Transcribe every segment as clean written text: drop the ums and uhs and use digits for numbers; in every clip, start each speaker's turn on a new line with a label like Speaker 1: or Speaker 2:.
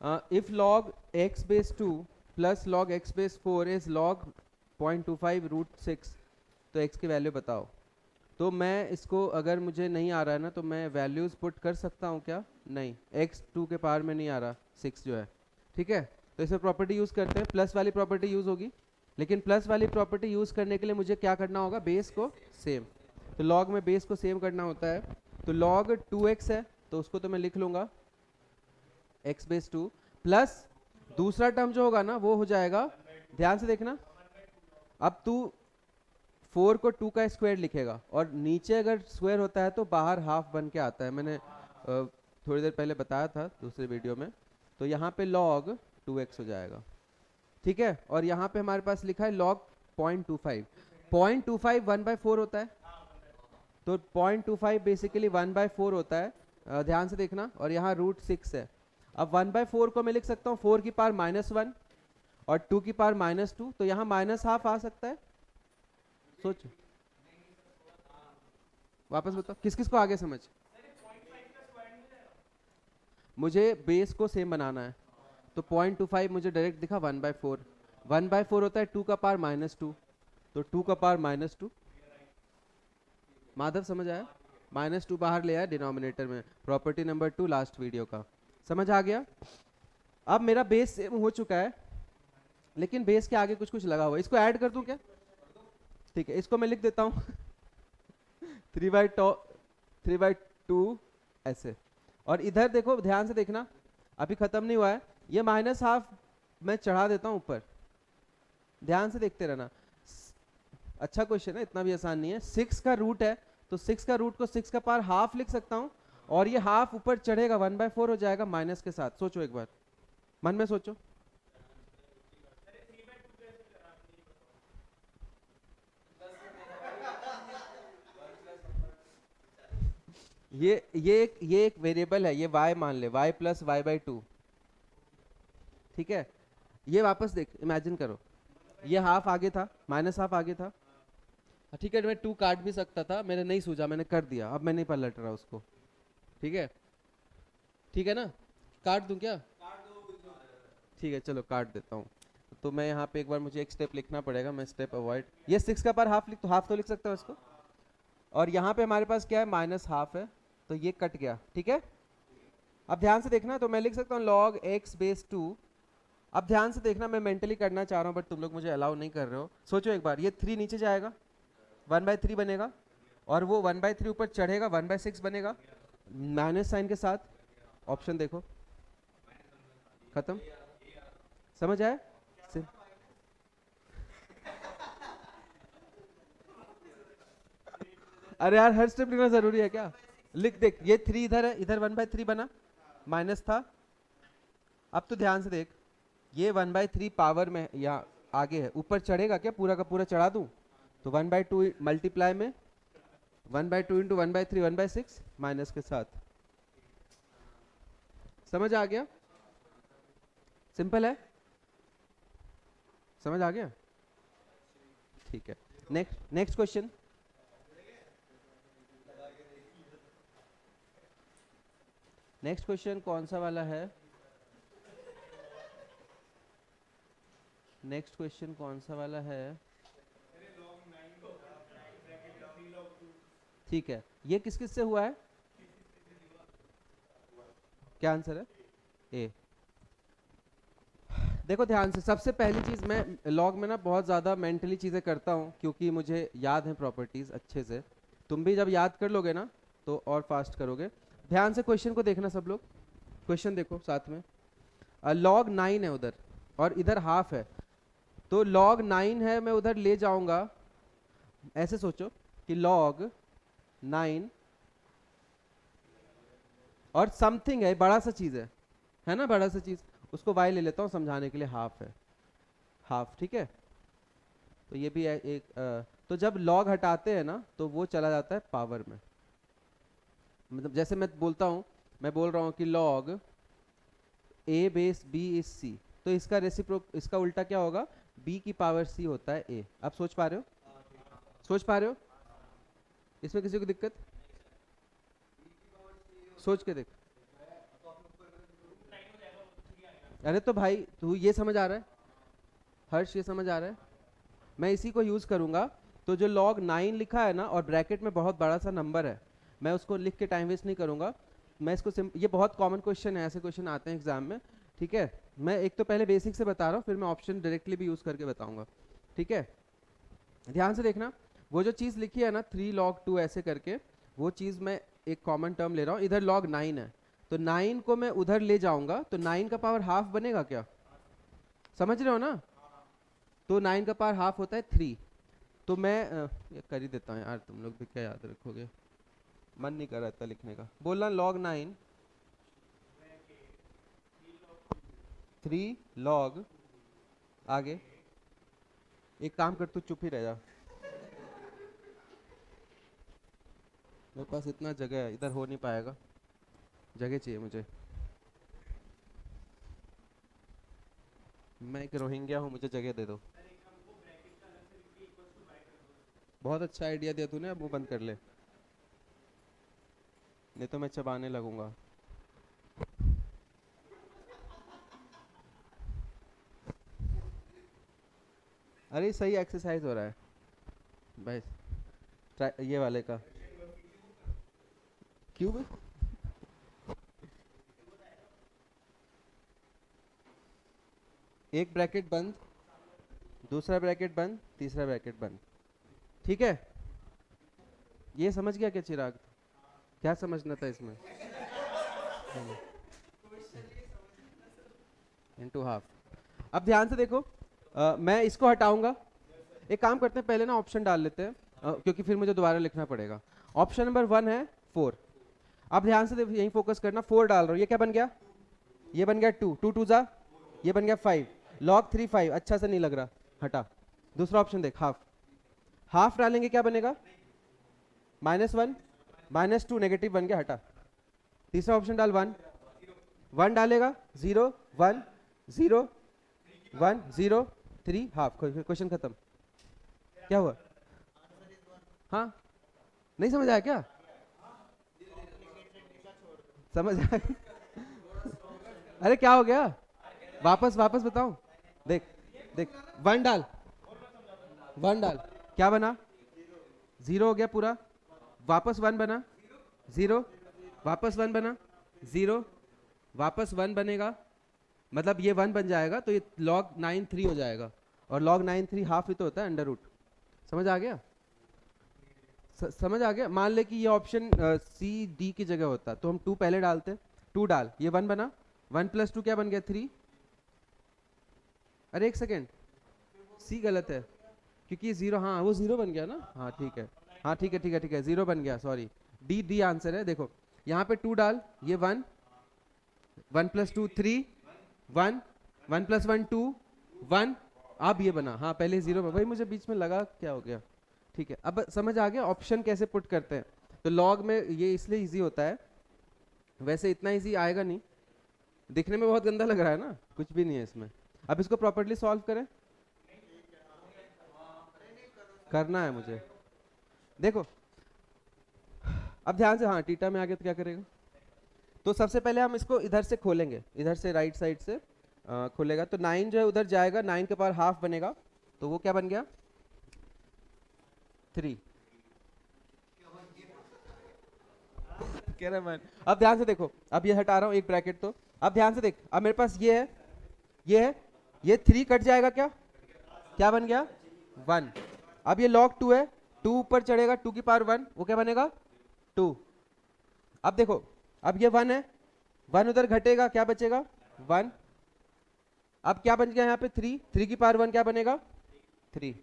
Speaker 1: If log x base 2 plus log x base 4 is log 0.25 root 6, तो x की value बताओ। तो मैं इसको, अगर मुझे नहीं आ रहा है ना, तो मैं वैल्यूज पुट कर सकता हूँ क्या? नहीं, x 2 के पावर में नहीं आ रहा, 6 जो है, ठीक है। तो इसमें प्रॉपर्टी यूज करते हैं, प्लस वाली प्रॉपर्टी यूज होगी। लेकिन प्लस वाली प्रॉपर्टी यूज करने के लिए मुझे क्या करना होगा? बेस को सेम। तो log में बेस को सेम करना होता है। तो log 2x है, तो उसको तो मैं लिख लूंगा x बेस 2 प्लस दूसरा टर्म जो होगा ना वो हो जाएगा, ध्यान से देखना, अब तू 4 को 2 का स्क्वायर लिखेगा और नीचे अगर स्क्वायर होता है तो बाहर हाफ बन के आता है। मैंने थोड़ी देर पहले बताया था दूसरे वीडियो में। तो यहाँ पे log 2x हो जाएगा, ठीक है। और यहाँ पे हमारे पास लिखा है log 0.25। 0.25 1/4 होता है, तो 0.25 बेसिकली 1/4 होता है, ध्यान से देखना। और यहाँ रूट 6 है। अब 1/4 को मैं लिख सकता हूँ 4 की पावर -1 और 2 की पावर -2, तो यहाँ माइनस हाफ आ सकता है। सोचो, वापस बताओ किस किस को आगे समझ। मुझे बेस को सेम बनाना है, तो 0.25 मुझे डायरेक्ट दिखा 1/4। 1/4 होता है 2 का पावर -2, तो 2 का पावर -2। माधव समझ आया? -2 बाहर ले आया डिनोमिनेटर में, प्रॉपर्टी नंबर 2 लास्ट वीडियो का। समझ आ गया? अब मेरा बेस सेम हो चुका है, लेकिन बेस के आगे कुछ कुछ लगा हुआ है। इसको ऐड कर दूं क्या? ठीक है, इसको मैं लिख देता हूँ 3/2 ऐसे। और इधर देखो, ध्यान से देखना, अभी खत्म नहीं हुआ है, ये -हाफ मैं चढ़ा देता हूँ ऊपर। ध्यान से देखते रहना, अच्छा क्वेश्चन है, इतना भी आसान नहीं है। 6 का रूट है, तो 6 का रूट को 6 का पावर हाफ लिख सकता हूँ, और ये हाफ ऊपर चढ़ेगा 1/4 हो जाएगा माइनस के साथ। सोचो एक बार, मन में सोचो। ये एक वेरिएबल है, ये y मान ले, y प्लस y/2, ठीक है। ये वापस देख, इमेजिन करो, ये हाफ आगे था, माइनस हाफ आगे था, ठीक है। मैं 2 काट भी सकता था, मैंने नहीं सूझा, मैंने कर दिया। अब मैं नहीं पलट रहा उसको, ठीक है। ठीक है ना? काट दूं क्या? ठीक है, चलो काट देता हूँ। तो मैं यहाँ पे एक बार, मुझे एक स्टेप लिखना पड़ेगा, मैं स्टेप अवॉइड, ये 6 का पावर हाफ लिख, तो हाफ तो लिख सकता हूँ इसको। और यहाँ पे हमारे पास क्या है? -हाफ है, तो ये कट गया, ठीक है। अब ध्यान से देखना, तो मैं लिख सकता हूँ log x बेस 2। अब ध्यान से देखना, मैं मेंटली करना चाह रहा हूँ, बट तुम लोग मुझे अलाउ नहीं कर रहे हो। सोचो एक बार, ये 3 नीचे जाएगा, 1/3 बनेगा, और वो 1/3 ऊपर चढ़ेगा, 1/6 बनेगा, माइनस साइन के साथ। ऑप्शन देखो, खत्म। समझ आया? अरे यार, हर स्टेप लिखना जरूरी है क्या? लिख, देख, ये 3 इधर है, इधर 1/3 बना, माइनस था। अब तो ध्यान से देख, ये 1/3 पावर में यहाँ आगे है, ऊपर चढ़ेगा क्या? पूरा का पूरा चढ़ा दूं, तो 1/2 मल्टीप्लाई में 1/2 इंटू 1/3 1/6 माइनस के साथ। समझ आ गया? सिंपल है, समझ आ गया? ठीक है, next next question. Next question कौन सा वाला है? नेक्स्ट क्वेश्चन कौन सा वाला है? ठीक है, ये किस किस से हुआ है? क्या आंसर है? ए। देखो ध्यान से, सबसे पहली चीज, मैं लॉग में ना बहुत ज्यादा मेंटली चीजें करता हूँ, क्योंकि मुझे याद है प्रॉपर्टीज अच्छे से। तुम भी जब याद कर लोगे ना, तो और फास्ट करोगे। ध्यान से क्वेश्चन को देखना सब लोग, क्वेश्चन देखो साथ में। log 9 है उधर, और इधर हाफ है, तो log 9 है, मैं उधर ले जाऊंगा। ऐसे सोचो कि log 9 और समथिंग है, बड़ा सा चीज है ना, बड़ा सा चीज, उसको y ले लेता हूँ समझाने के लिए, हाफ है, हाफ, ठीक है। तो ये भी है एक तो जब log हटाते हैं ना, तो वो चला जाता है पावर में। मतलब जैसे मैं बोलता हूँ, मैं बोल रहा हूँ कि log a base b is c, तो इसका रेसिप्रो, इसका उल्टा क्या होगा? b की पावर c होता है a। आप सोच पा रहे हो? सोच पा रहे हो? इसमें किसी को दिक्कत? सोच के देख। अरे तो भाई तू ये समझ आ रहा है, हर्ष ये समझ आ रहा है, मैं इसी को यूज करूंगा। तो जो log 9 लिखा है ना और ब्रैकेट में बहुत बड़ा सा नंबर है, मैं उसको लिख के टाइम वेस्ट नहीं करूंगा। मैं इसको ये बहुत कॉमन क्वेश्चन है, ऐसे क्वेश्चन आते हैं एग्जाम में, ठीक है। मैं एक तो पहले बेसिक से बता रहा हूँ, फिर मैं ऑप्शन डायरेक्टली भी यूज करके बताऊंगा, ठीक है। ध्यान से देखना, वो जो चीज लिखी है ना 3 log 2 ऐसे करके, वो चीज मैं एक कॉमन टर्म ले रहा हूँ। इधर log 9 है, तो 9 को मैं उधर ले जाऊंगा, तो 9 का पावर हाफ बनेगा क्या, समझ रहे हो ना। तो 9 का पावर हाफ होता है 3। तो मैं ये कर ही देता हूँ यार, तुम लोग भी क्या याद रखोगे, मन नहीं कर रहा था लिखने का। बोलना log 9 3 log, आगे एक काम कर, तू चुप ही रह जा, मेरे पास इतना जगह है, इधर हो नहीं पाएगा, जगह चाहिए मुझे। मैं एक रोहिंग्या हूँ, मुझे जगह दे दो। बहुत अच्छा आइडिया दिया तूने, अब मुंह बंद कर ले, नहीं तो मैं चबाने लगूंगा। अरे सही एक्सरसाइज हो रहा है भाई, ये वाले का क्यूब, एक ब्रैकेट बंद, दूसरा ब्रैकेट बंद, तीसरा ब्रैकेट बंद, ठीक है। ये समझ गया क्या चिराग, क्या समझना था इसमें, इनटू हाफ। अब ध्यान से देखो, मैं इसको हटाऊंगा। एक काम करते हैं, पहले ना ऑप्शन डाल लेते हैं, क्योंकि फिर मुझे दोबारा लिखना पड़ेगा। ऑप्शन नंबर 1 है 4। अब ध्यान से यहीं फोकस करना, 4 डाल रहा हूँ, ये क्या बन गया, ये बन गया 2, 2 2 जा, ये बन गया 5, log 3 5, अच्छा से नहीं लग रहा, हटा। दूसरा ऑप्शन देख, हाफ, हाफ डालेंगे क्या बनेगा, -1 -2, नेगेटिव बन गया, हटा। तीसरा ऑप्शन डाल 1, 1 डालेगा 0 1 0 1 0 3, हाफ, क्वेश्चन खत्म। क्या हुआ, हाँ नहीं समझ आया क्या, समझ आया अरे क्या हो गया, वापस वापस बताऊं, देख देख, 1 डाल, 1 डाल, क्या बना, 0 हो गया पूरा, वापस 1 बना, 0, वापस 1 बना, 0, वापस 1 बनेगा, मतलब ये 1 बन जाएगा, तो ये log 9 3 हो जाएगा, और log 9 3 हाफ ही तो होता है, अंडर रूट। समझ आ गया, समझ आ गया। मान ले कि ये ऑप्शन सी डी की जगह होता, तो हम 2 पहले डालते, 2 डाल, ये 1 बना, 1 + 2 क्या बन गया 3। अरे एक सेकेंड, सी गलत है, क्योंकि 0, हाँ वो 0 बन गया ना, हाँ ठीक है, हाँ ठीक है ठीक है ठीक है, 0 बन गया, सॉरी, डी डी आंसर है। देखो यहाँ पे 2 डाल, ये 1, 1 + 2 3, 1, 1 + 1 2, 1, अब ये बना, हाँ पहले 0 भाई, मुझे बीच में लगा क्या हो गया, ठीक है। अब समझ आ गया ऑप्शन कैसे पुट करते हैं। तो लॉग में ये इसलिए इजी होता है, वैसे इतना इजी आएगा नहीं, दिखने में बहुत गंदा लग रहा है ना, कुछ भी नहीं है इसमें। अब इसको प्रॉपर्ली सॉल्व करें, करना है मुझे, देखो अब ध्यान से, हाँ टीटा में आ गया तो क्या करेगा। तो सबसे पहले हम इसको इधर से खोलेंगे, इधर से राइट साइड से खुलेगा, तो 9 जो है उधर जाएगा, 9 के पावर हाफ बनेगा, तो वो क्या बन गया 3। कैरामैन, अब ध्यान से देखो, अब ये हटा रहा हूं एक ब्रैकेट, तो अब ध्यान से देख, अब मेरे पास ये है, ये है, ये 3 कट जाएगा, क्या क्या बन गया 1। अब ये log 2 है, 2 ऊपर चढ़ेगा, 2 की पावर 1, वो क्या बनेगा 2। अब देखो, अब ये 1 है, 1 उधर घटेगा, क्या बचेगा 1। अब क्या बन गया यहाँ पे 3, 3 की पावर 1 क्या बनेगा 3।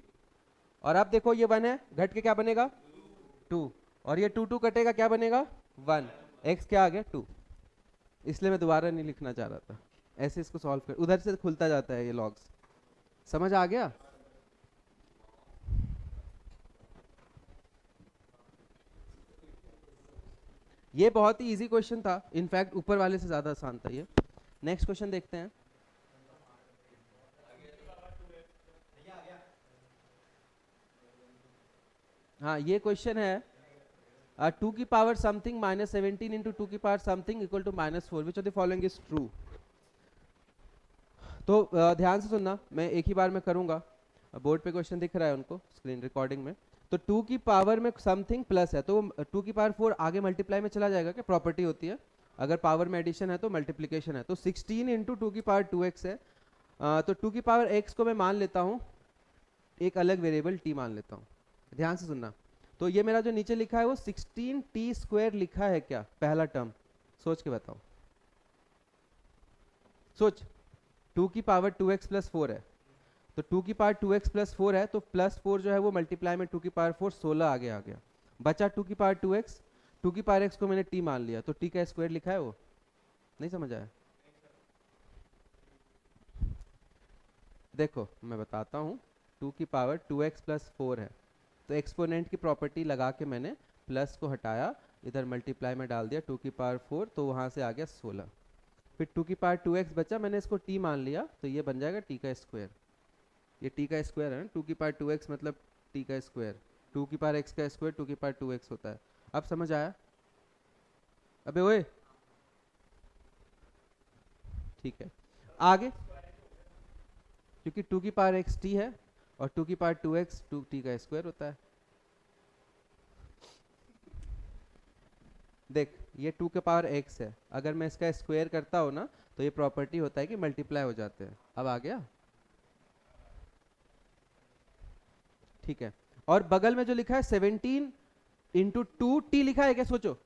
Speaker 1: और अब देखो ये 1 है, घट के क्या बनेगा 2, और ये 2 2 कटेगा, क्या बनेगा 1, x क्या आ गया 2। इसलिए मैं दोबारा नहीं लिखना चाह रहा था, ऐसे इसको सॉल्व कर, उधर से खुलता जाता है ये लॉग्स, समझ आ गया। ये बहुत ही इजी क्वेश्चन था, इनफैक्ट ऊपर वाले से ज्यादा आसान था ये। नेक्स्ट क्वेश्चन देखते हैं। हाँ ये क्वेश्चन है, 2 की पावर समथिंग -17 into 2 की power something equal to -4, which of the following is true. तो ध्यान से सुनना, मैं एक ही बार में करूंगा। बोर्ड पे क्वेश्चन दिख रहा है उनको स्क्रीन रिकॉर्डिंग में। तो 2 की पावर में समथिंग प्लस है तो 2 की पावर 4 आगे मल्टीप्लाई में चला जाएगा, क्या प्रॉपर्टी होती है। अगर पावर में एडिशन है तो मल्टीप्लीकेशन है। तो 16 इंटू 2 की पावर 2x है। तो 2 की पावर x को मैं मान लेता हूँ एक अलग वेरिएबल t मान लेता हूँ। ध्यान से सुनना, तो ये मेरा जो नीचे लिखा है वो 16t स्क्वायर लिखा है क्या, पहला टर्म। सोच के बताओ, सोच। 2 की पावर 2x प्लस 4 है, तो 2 की पावर 2x प्लस 4 है, तो प्लस 4 जो है वो मल्टीप्लाई में 2 की पावर 4 16 आगे आ गया। बचा 2 की पावर 2x, 2 की पावर x को मैंने t मान लिया, तो t का स्क्वायर लिखा है वो। नहीं समझ आया? देखो मैं बताता हूँ, 2 की पावर 2x प्लस 4 है, तो एक्सपोनेंट की प्रॉपर्टी लगा के मैंने प्लस को हटाया, इधर मल्टीप्लाई में डाल दिया 2 की पावर 4, तो वहाँ से आ गया 16। फिर 2 की पावर 2x बचा, मैंने इसको t मान लिया, तो ये बन जाएगा t का स्क्वायर। ये t का स्क्वायर है ना, 2 की पावर 2x मतलब t का स्क्वायर। 2 की पावर x का स्क्वायर 2 की पावर 2x होता है। अब समझ आया? अबे ओए, ठीक है आगे। क्योंकि 2 की पावर x t है और 2 की पावर 2x 2t का स्क्वायर होता है। देख ये 2 के पावर x है, अगर मैं इसका स्क्वायर करता हूँ ना तो ये प्रॉपर्टी होता है कि मल्टीप्लाई हो जाते हैं। अब आ गया? ठीक है। और बगल में जो लिखा है 17 इंटू 2t लिखा है क्या, सोचो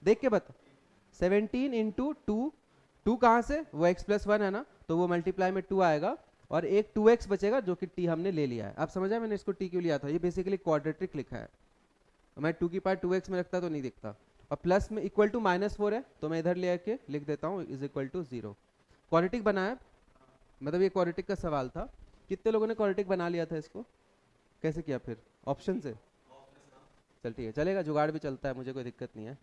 Speaker 1: देख के बता। 17 इंटू 2 कहाँ से, वो x प्लस 1 है ना, तो वो मल्टीप्लाई में 2 आएगा और एक 2x बचेगा जो कि t हमने ले लिया है। अब समझा मैंने इसको t क्यों लिया था, ये बेसिकली क्वाड्रेटिक लिखा है। मैं 2 की पावर 2x में रखता तो नहीं दिखता। और प्लस में इक्वल टू -4 है, तो मैं इधर ले आके लिख देता हूँ इज इक्वल टू 0। क्वाड्रेटिक बनाया, मतलब ये क्वाड्रेटिक का सवाल था। कितने लोगों ने क्वाड्रेटिक बना लिया था इसको? कैसे किया फिर, ऑप्शन से? चल ठीक है, चलेगा, जुगाड़ भी चलता है, मुझे कोई दिक्कत नहीं है।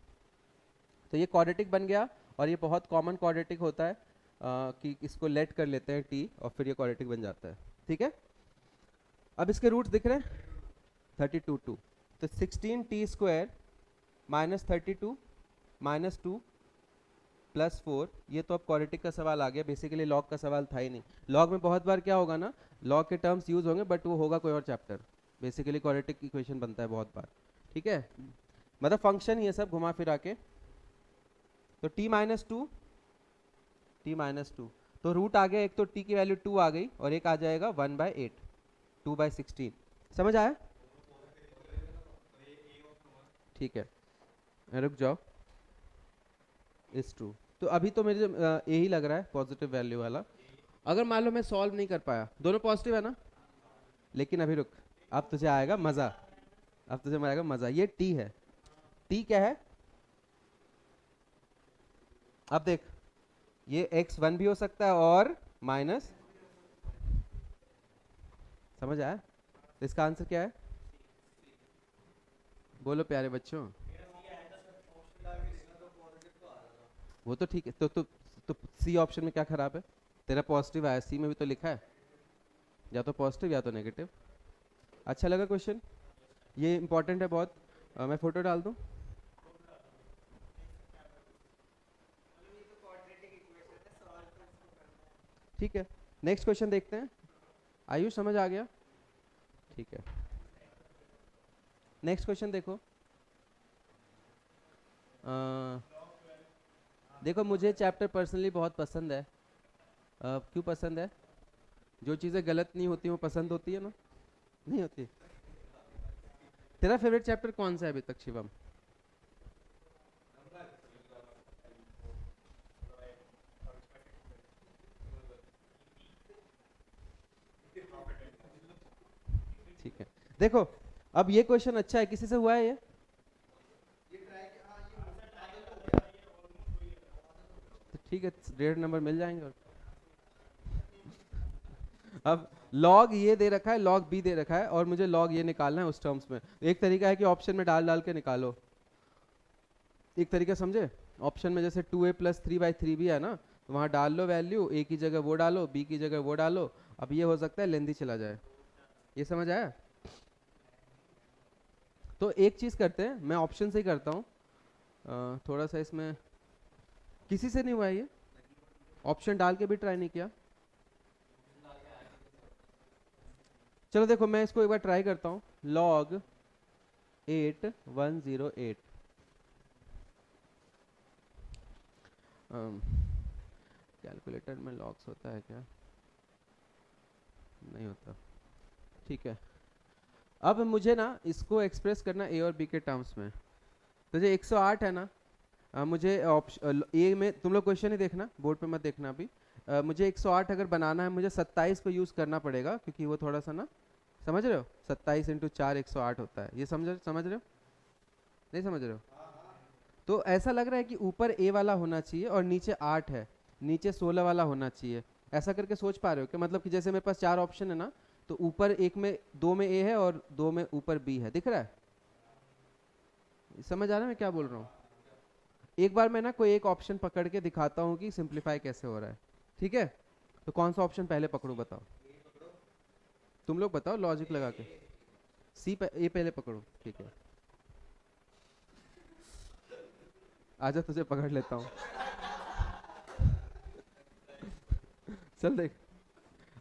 Speaker 1: तो ये क्वाड्रेटिक बन गया, और ये बहुत कॉमन क्वाड्रेटिक होता है कि इसको लेट कर लेते हैं t और फिर ये क्वाड्रेटिक बन जाता है। ठीक है, अब इसके रूट्स दिख रहे हैं 32 2, तो 16t square minus 32 minus 2 plus 4, ये तो अब क्वाड्रेटिक का सवाल आ गया, बेसिकली लॉग का सवाल था ही नहीं। लॉग में बहुत बार क्या होगा ना, लॉग के टर्म्स यूज होंगे बट वो होगा कोई और चैप्टर। बेसिकली क्वाड्रेटिक इक्वेशन बनता है बहुत बार। ठीक है, मतलब फंक्शन ये सब घुमा फिरा के। तो t माइनस टू, तो रूट आ गया, एक तो t की वैल्यू 2 आ गई और एक आ जाएगा 1/8, 2/16। समझ आया? ठीक है, रुक जाओ, इज ट्रू। तो अभी तो मेरे यही लग रहा है पॉजिटिव वैल्यू वाला। अगर मान लो मैं सॉल्व नहीं कर पाया, दोनों पॉजिटिव है ना, लेकिन अभी रुक, अब तुझे आएगा मजा, अब तुझे आएगा मजा। ये t है, t क्या है, अब देख ये x1 भी हो सकता है और माइनस, समझ आया? तो इसका आंसर क्या है, बोलो प्यारे बच्चों। वो तो ठीक है, तो सी ऑप्शन में क्या खराब है, तेरा पॉजिटिव आया, सी में भी तो लिखा है या तो पॉजिटिव या तो नेगेटिव। अच्छा लगा क्वेश्चन, ये इंपॉर्टेंट है बहुत। मैं फोटो डाल दूं? ठीक है, नेक्स्ट क्वेश्चन देखते हैं। आयुष समझ आ गया? ठीक है, नेक्स्ट क्वेश्चन देखो। देखो मुझे चैप्टर पर्सनली बहुत पसंद है। क्यों पसंद है? जो चीज़ें गलत नहीं होती वो पसंद होती है ना, नहीं होती? तेरा फेवरेट चैप्टर कौन सा है अभी तक शिवम? ठीक है, देखो अब ये क्वेश्चन अच्छा है, किसी से हुआ है ये? तो ठीक है, 1.5 नंबर मिल जाएंगे। और अब log ये दे रखा है, log b दे रखा है, और मुझे log ये निकालना है उस टर्म्स में। एक तरीका है कि ऑप्शन में डाल डाल के निकालो, एक तरीका समझे। ऑप्शन में जैसे 2a प्लस 3/3 भी है ना, तो वहाँ डाल लो वैल्यू, a की जगह वो डालो, b की जगह वो डालो। अब ये हो सकता है लेंदी चला जाए, ये समझ आया? तो एक चीज़ करते हैं, मैं ऑप्शन से ही करता हूँ। थोड़ा सा इसमें किसी से नहीं हुआ है ये, ऑप्शन डाल के भी ट्राई नहीं किया। चलो देखो मैं इसको एक बार ट्राई करता हूँ। log 8108 कैलकुलेटर में लॉग्स होता है क्या? नहीं होता। ठीक है, अब मुझे ना इसको एक्सप्रेस करना ए और बी के टर्म्स में। तो जो 108 है ना, मुझे ऑप्शन ए में, तुम लोग क्वेश्चन ही देखना, बोर्ड पे मत देखना अभी। मुझे 108 अगर बनाना है, मुझे 27 को यूज़ करना पड़ेगा, क्योंकि वो थोड़ा सा ना, समझ रहे हो, 27 इंटू 4 108 होता है। ये समझ रहे हो, नहीं समझ रहे हो? तो ऐसा लग रहा है कि ऊपर ए वाला होना चाहिए और नीचे 8 है, नीचे 16 वाला होना चाहिए। ऐसा करके सोच पा रहे हो क्या? मतलब कि जैसे मेरे पास 4 ऑप्शन है ना, तो ऊपर एक में, 2 में ए है और 2 में ऊपर बी है, दिख रहा है? समझ आ रहा है मैं क्या बोल रहा हूँ? एक बार मैं ना कोई एक ऑप्शन पकड़ के दिखाता हूँ कि सिंप्लीफाई कैसे हो रहा है, ठीक है? तो कौन सा ऑप्शन पहले पकड़ूं बताओ, तुम लोग बताओ लॉजिक लगा के। ए पहले पकड़ो, ठीक है। आजा तुझे पकड़ लेता हूँ। चल देख,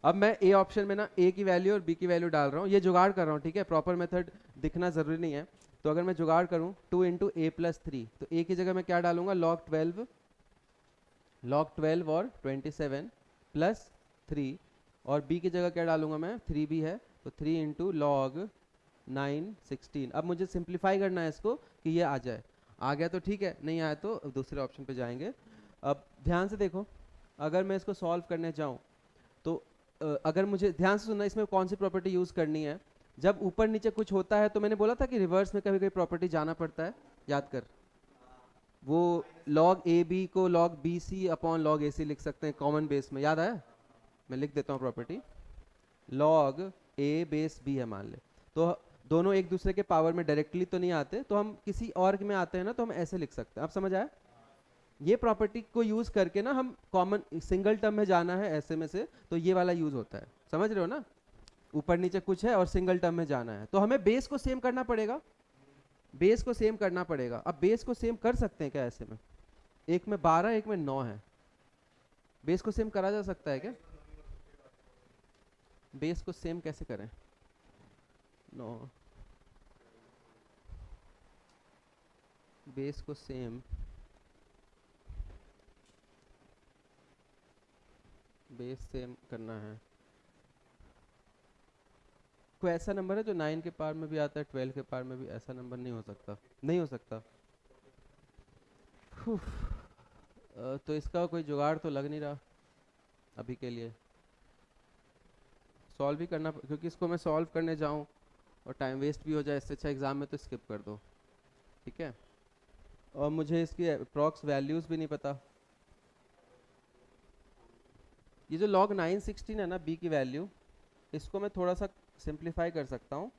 Speaker 1: अब मैं ए ऑप्शन में ना ए की वैल्यू और बी की वैल्यू डाल रहा हूँ, ये जुगाड़ कर रहा हूँ, ठीक है? प्रॉपर मेथड दिखना जरूरी नहीं है। तो अगर मैं जुगाड़ करूँ 2 इंटू ए प्लस 3, तो ए की जगह मैं क्या डालूंगा, log 12 और 27 प्लस 3, और बी की जगह क्या डालूंगा मैं, 3 भी है, तो 3 इंटू लॉग 9 16। अब मुझे सिंप्लीफाई करना है इसको कि ये आ जाए। आ गया तो ठीक है, नहीं आया तो दूसरे ऑप्शन पे जाएंगे। अब ध्यान से देखो, अगर मैं इसको सॉल्व करने जाऊँ तो अगर मुझे, ध्यान से सुनना, इसमें कौन सी प्रॉपर्टी यूज़ करनी है। जब ऊपर नीचे कुछ होता है तो मैंने बोला था कि रिवर्स में कभी कभी प्रॉपर्टी जाना पड़ता है, याद कर। वो log ए बी को log b c upon log a c लिख सकते हैं कॉमन बेस में, याद आया? मैं लिख देता हूँ प्रॉपर्टी, log ए बेस बी है मान ले, तो दोनों एक दूसरे के पावर में डायरेक्टली तो नहीं आते, तो हम किसी और में आते हैं ना, तो हम ऐसे लिख सकते हैं। अब समझ आया? ये प्रॉपर्टी को यूज करके ना हम कॉमन सिंगल टर्म में जाना है ऐसे में से, तो ये वाला यूज होता है, समझ रहे हो ना? ऊपर नीचे कुछ है और सिंगल टर्म में जाना है, तो हमें बेस को सेम करना पड़ेगा, बेस को सेम करना पड़ेगा। अब बेस को सेम कर सकते हैं क्या ऐसे में? एक में 12 एक में 9 है, बेस को सेम करा जा सकता है क्या? बेस को सेम कैसे करें? 9 बेस को सेम, बेस सेम करना है। कोई ऐसा नंबर है जो 9 के पार में भी आता है, 12 के पार में भी? ऐसा नंबर नहीं हो सकता, नहीं हो सकता। तो इसका कोई जुगाड़ तो लग नहीं रहा अभी के लिए। सॉल्व भी करना, क्योंकि इसको मैं सॉल्व करने जाऊं और टाइम वेस्ट भी हो जाए, इससे अच्छा एग्जाम में तो स्किप कर दो, ठीक है? और मुझे इसकी अप्रॉक्स वैल्यूज भी नहीं पता। ये जो log 916 है ना बी की वैल्यू, इसको मैं थोड़ा सा सिंप्लीफाई कर सकता हूँ।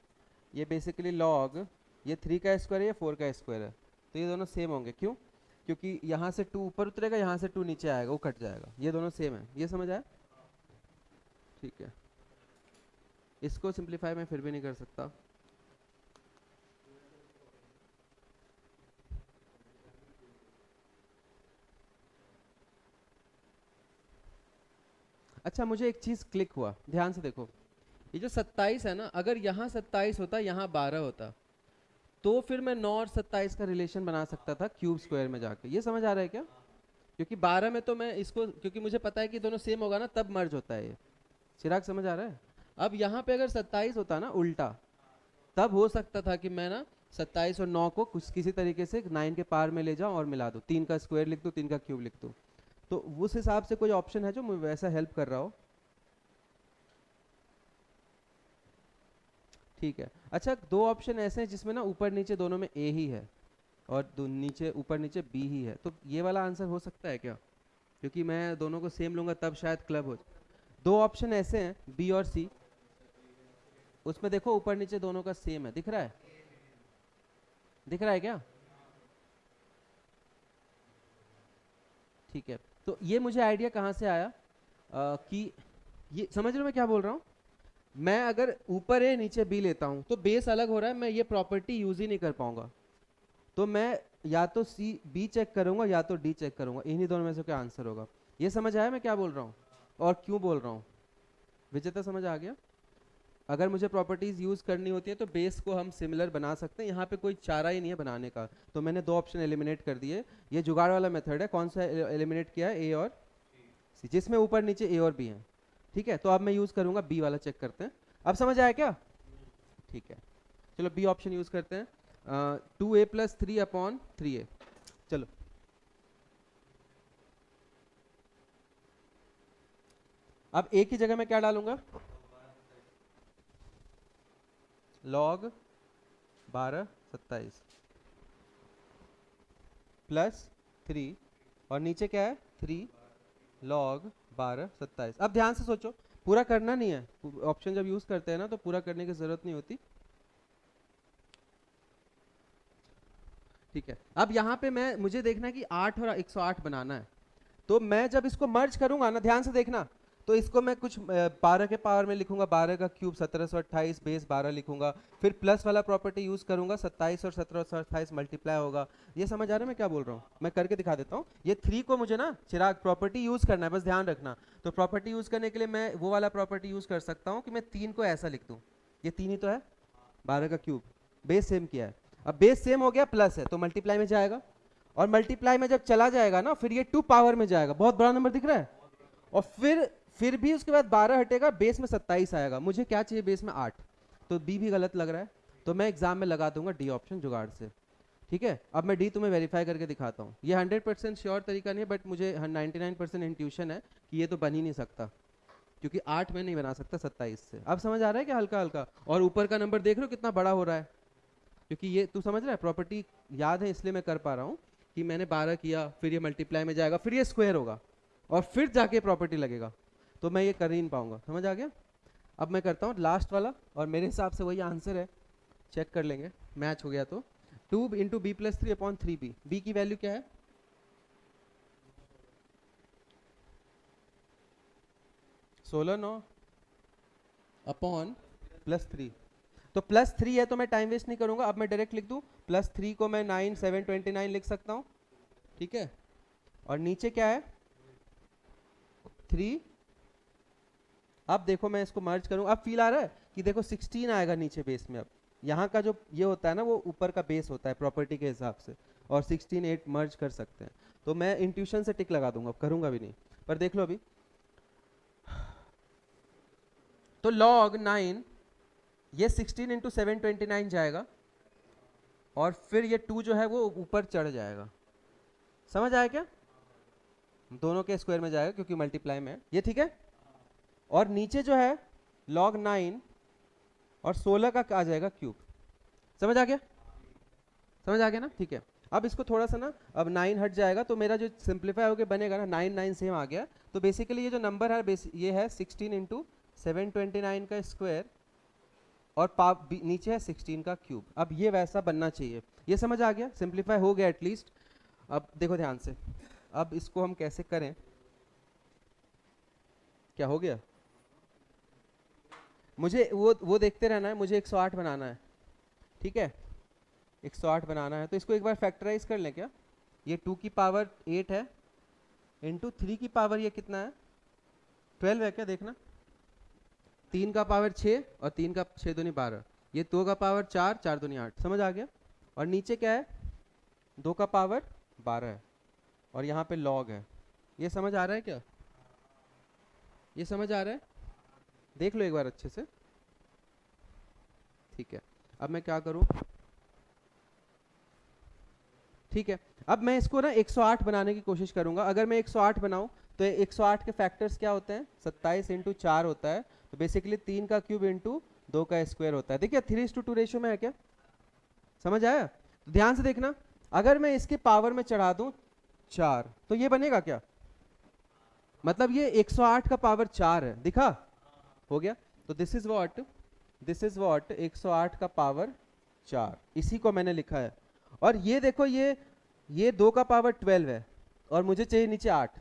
Speaker 1: ये बेसिकली log, ये 3 का स्क्वायर है, ये 4 का स्क्वायर है, तो ये दोनों सेम होंगे। क्यों? क्योंकि यहाँ से 2 ऊपर उतरेगा, यहाँ से 2 नीचे आएगा, वो कट जाएगा, ये दोनों सेम है। ये समझ आया? ठीक है, इसको सिंप्लीफाई मैं फिर भी नहीं कर सकता। अच्छा, मुझे एक चीज क्लिक हुआ, ध्यान से देखो। ये जो 27 है ना, अगर यहाँ 27 होता, यहाँ 12 होता, तो फिर मैं 9 और 27 का रिलेशन बना सकता था क्यूब स्क्वायर में जाके। ये समझ आ रहा है क्या? क्योंकि 12 में तो मैं इसको, क्योंकि मुझे पता है कि दोनों सेम होगा ना, तब मर्ज होता है ये। चिराग समझ आ रहा है? अब यहाँ पे अगर 27 होता ना उल्टा, तब हो सकता था कि मैं ना 27 और 9 को कुछ किसी तरीके से 9 के पार में ले जाऊं और मिला दूं, 3 का स्क्वायर लिख दूं, 3 का क्यूब लिख दूं। तो उस हिसाब से कोई ऑप्शन है जो मुझे वैसा हेल्प कर रहा हो? ठीक है। अच्छा, दो ऑप्शन ऐसे हैं जिसमें ना ऊपर नीचे दोनों में ए ही है और नीचे ऊपर नीचे बी ही है, तो ये वाला आंसर हो सकता है क्या? क्योंकि मैं दोनों को सेम लूंगा तब शायद क्लब हो। दो ऑप्शन ऐसे हैं बी और सी, उसमें देखो ऊपर नीचे दोनों का सेम है, दिख रहा है? दिख रहा है क्या? ठीक है, तो ये मुझे आइडिया कहाँ से आया कि, ये समझ रहे हो मैं क्या बोल रहा हूँ? मैं अगर ऊपर ए नीचे बी लेता हूँ तो बेस अलग हो रहा है, मैं ये प्रॉपर्टी यूज ही नहीं कर पाऊंगा। तो मैं या तो सी बी चेक करूंगा या तो डी चेक करूंगा, इन्हीं दोनों में से क्या आंसर होगा। ये समझ आया मैं क्या बोल रहा हूँ और क्यों बोल रहा हूँ? विजेता समझ आ गया? अगर मुझे प्रॉपर्टीज यूज करनी होती है तो बेस को हम सिमिलर बना सकते हैं, यहाँ पे कोई चारा ही नहीं है बनाने का, तो मैंने दो ऑप्शन एलिमिनेट कर दिए। ये जुगाड़ वाला मेथड है। कौन सा एलिमिनेट किया है? ए और सी, जिसमें ऊपर नीचे ए और बी है। ठीक है, तो अब मैं यूज करूंगा बी वाला, चेक करते हैं। अब समझ आया क्या? ठीक है, चलो बी ऑप्शन यूज करते हैं। 2a + 3/3a। चलो अब a की जगह मैं क्या डालूंगा? log 12 27 प्लस 3, और नीचे क्या है? 3 log 12 27। अब ध्यान से सोचो, पूरा करना नहीं है, ऑप्शन जब यूज करते हैं ना तो पूरा करने की जरूरत नहीं होती। ठीक है, अब यहाँ पे मुझे देखना है कि 8 और 108 बनाना है। तो मैं जब इसको मर्ज करूंगा ना, ध्यान से देखना, तो इसको मैं कुछ 12 के पावर में लिखूंगा, 12 का क्यूब 1728 बेस 12 लिखूंगा, फिर प्लस वाला प्रॉपर्टी यूज करूंगा, 27 और 1728 मल्टीप्लाई होगा। ये समझ आ रहा है मैं क्या बोल रहा हूँ? मैं करके दिखा देता हूँ। ये 3 को मुझे ना चिराग प्रॉपर्टी यूज करना है, बस ध्यान रखना। तो प्रॉपर्टी यूज करने के लिए मैं वो वाला प्रॉपर्टी यूज कर सकता हूँ कि मैं 3 को ऐसा लिख दूँ, ये 3 ही तो है, 12 का क्यूब, बेस सेम किया है। अब बेस सेम हो गया, प्लस है तो मल्टीप्लाई में जाएगा, और मल्टीप्लाई में जब चला जाएगा ना फिर ये 2 पावर में जाएगा। बहुत बड़ा नंबर दिख रहा है। और फिर भी उसके बाद 12 हटेगा, बेस में 27 आएगा। मुझे क्या चाहिए? बेस में 8। तो बी भी गलत लग रहा है, तो मैं एग्जाम में लगा दूंगा डी ऑप्शन जुगाड़ से। ठीक है, अब मैं डी तुम्हें वेरीफाई करके दिखाता हूँ। ये 100% श्योर तरीका नहीं है, बट मुझे 99% इंट्यूशन है कि ये तो बन ही नहीं सकता, क्योंकि 8 में नहीं बना सकता 27 से। अब समझ आ रहा है क्या? हल्का हल्का। और ऊपर का नंबर देख रहे हो कितना बड़ा हो रहा है, क्योंकि ये तू समझ रहा है, प्रॉपर्टी याद है इसलिए मैं कर पा रहा हूँ कि मैंने 12 किया, फिर ये मल्टीप्लाई में जाएगा, फिर ये स्क्वायर होगा, और फिर जाके प्रॉपर्टी लगेगा, तो मैं ये कर ही नहीं पाऊंगा। समझ आ गया? अब मैं करता हूँ लास्ट वाला, और मेरे हिसाब से वही आंसर है, चेक कर लेंगे मैच हो गया तो। 2 × b + 3/3b। b की वैल्यू क्या है? 16 9 अपॉन +3। तो +3 है तो मैं टाइम वेस्ट नहीं करूंगा, अब मैं डायरेक्ट लिख दूं। +3 को मैं 9 7 29 लिख सकता हूं। ठीक है, और नीचे क्या है? 3। अब देखो मैं इसको मर्ज करूं, अब फील आ रहा है कि देखो 16 आएगा नीचे बेस में। अब यहाँ का जो ये होता है ना, वो ऊपर का बेस होता है प्रॉपर्टी के हिसाब से, और 16 8 मर्ज कर सकते हैं। तो मैं इंट्यूशन से टिक लगा दूंगा, करूंगा भी नहीं, पर देख लो अभी। तो log 9, ये 16 × 729 जाएगा, और फिर ये 2 जो है वो ऊपर चढ़ जाएगा। समझ आया क्या? दोनों के स्क्वायर में जाएगा क्योंकि मल्टीप्लाई में है ये। ठीक है, और नीचे जो है log 9 और 16 का आ जाएगा क्यूब। समझ आ गया? समझ आ गया ना? ठीक है, अब इसको थोड़ा सा ना, अब 9 हट जाएगा तो मेरा जो सिंप्लीफाई होकर बनेगा ना, 9 9 सेम आ गया। तो बेसिकली ये जो नंबर है ये है 16 × 729 का स्क्वायर, और नीचे है 16 का क्यूब। अब ये वैसा बनना चाहिए। ये समझ आ गया? सिंप्लीफाई हो गया एटलीस्ट। अब देखो ध्यान से, अब इसको हम कैसे करें? क्या हो गया? मुझे वो देखते रहना है, मुझे 108 बनाना है। ठीक है, 108 बनाना है, तो इसको एक बार फैक्टराइज कर लें क्या? ये 2 की पावर 8 है, इंटू 3 की पावर ये कितना है? 12 है क्या? देखना, 3 का पावर 6 और 3 का 6 दूनी 12, ये 2 का पावर 4 4 दूनी 8। समझ आ गया? और नीचे क्या है? 2 का पावर 12 है, और यहाँ पे log है। ये समझ आ रहा है क्या? ये समझ आ रहा है? देख लो एक बार अच्छे से। ठीक है, अब मैं क्या करूं? ठीक है, अब मैं इसको ना 108 बनाने की कोशिश करूंगा। अगर मैं 108 बनाऊं तो 108 के फैक्टर्स क्या होते हैं? 27 × 4 होता है, तो बेसिकली 3 का क्यूब इंटू 2 का स्क्वायर होता है। देखिए 3:2 रेशियो में है क्या? समझ आया? तो ध्यान से देखना, अगर मैं इसके पावर में चढ़ा दूं 4 तो ये बनेगा क्या? मतलब ये 108 का पावर 4 है। दिखा? हो गया? तो दिस इज व्हाट 108 का पावर 4, इसी को मैंने लिखा है। और ये देखो, ये 2 का पावर 12 है, और मुझे चाहिए नीचे 8,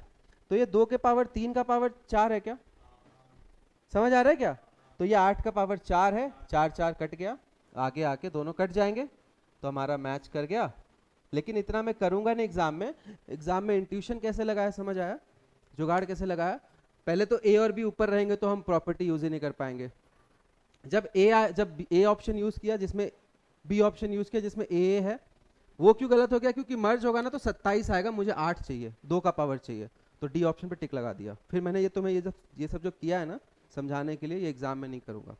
Speaker 1: तो ये 2 के पावर 3 का पावर 4 है क्या? समझ आ रहा है क्या? तो ये 8 का पावर 4 है, 4 4 कट गया, आगे आके दोनों कट जाएंगे, तो हमारा मैच कर गया। लेकिन इतना मैं करूंगा नहीं एग्जाम में। एग्जाम में इंट्यूशन कैसे लगाया? समझ आया? जुगाड़ कैसे लगाया? पहले तो ए और बी ऊपर रहेंगे तो हम प्रॉपर्टी यूज ही नहीं कर पाएंगे, जब ए ऑप्शन यूज किया जिसमें बी ऑप्शन यूज किया जिसमें ए है, वो क्यों गलत हो गया? क्योंकि मर्ज होगा ना तो 27 आएगा, मुझे 8 चाहिए, 2 का पावर चाहिए, तो डी ऑप्शन पे टिक लगा दिया। फिर मैंने ये सब जो किया है ना समझाने के लिए, ये एग्जाम में नहीं करूंगा।